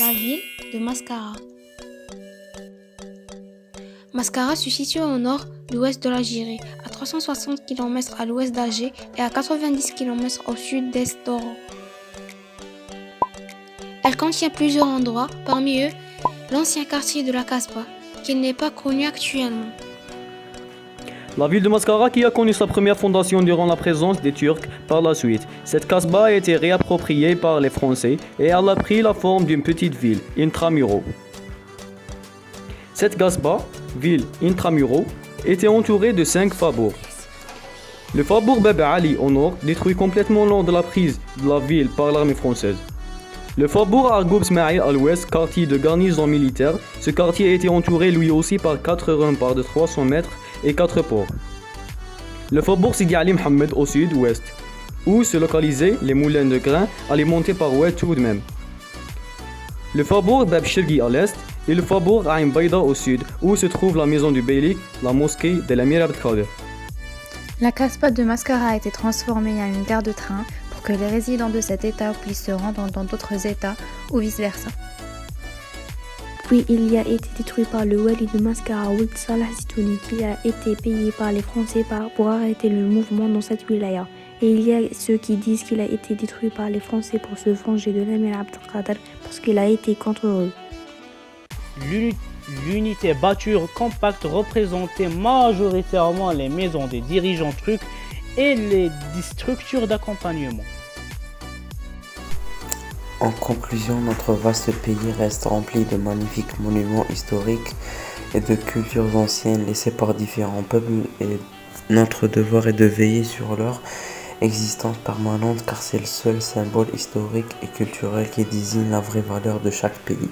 La ville de Mascara. Mascara se situe au nord-ouest de l'Algérie, à 360 km à l'ouest d'Alger et à 90 km au sud-est d'Oran. Elle contient plusieurs endroits, parmi eux l'ancien quartier de la Casbah, qui n'est pas connu actuellement. La ville de Mascara qui a connu sa première fondation durant la présence des Turcs par la suite. Cette Casbah a été réappropriée par les Français et elle a pris la forme d'une petite ville, Intramuros. Cette Casbah, ville Intramuros, était entourée de 5 faubourgs. Le faubourg Bab Ali au nord, détruit complètement lors de la prise de la ville par l'armée française. Le faubourg Argoub Smaïl à l'ouest, quartier de garnison militaire, ce quartier était entouré lui aussi par 4 remparts de 300 mètres et 4 ports. Le faubourg Sidi Ali Mohamed au sud-ouest, où se localisaient les moulins de grains alimentés par Oued tout de même. Le faubourg Bab Shirgi à l'est et le faubourg Aïn Baïda au sud, où se trouve la maison du Beylik, la mosquée de l'Amir Abdelkader. La Casbah de Mascara a été transformée en une gare de train pour que les résidents de cet état puissent se rendre dans d'autres états ou vice-versa. Puis il y a été détruit par le wali de Mascara, Ould Salah Zitouni, qui a été payé par les Français pour arrêter le mouvement dans cette wilaya. Et il y a ceux qui disent qu'il a été détruit par les Français pour se venger de l'Amir Abdelkader parce qu'il a été contre eux. L'unité bâture compacte représentait majoritairement les maisons des dirigeants turcs et les structures d'accompagnement. En conclusion, notre vaste pays reste rempli de magnifiques monuments historiques et de cultures anciennes laissées par différents peuples et notre devoir est de veiller sur leur existence permanente car c'est le seul symbole historique et culturel qui désigne la vraie valeur de chaque pays.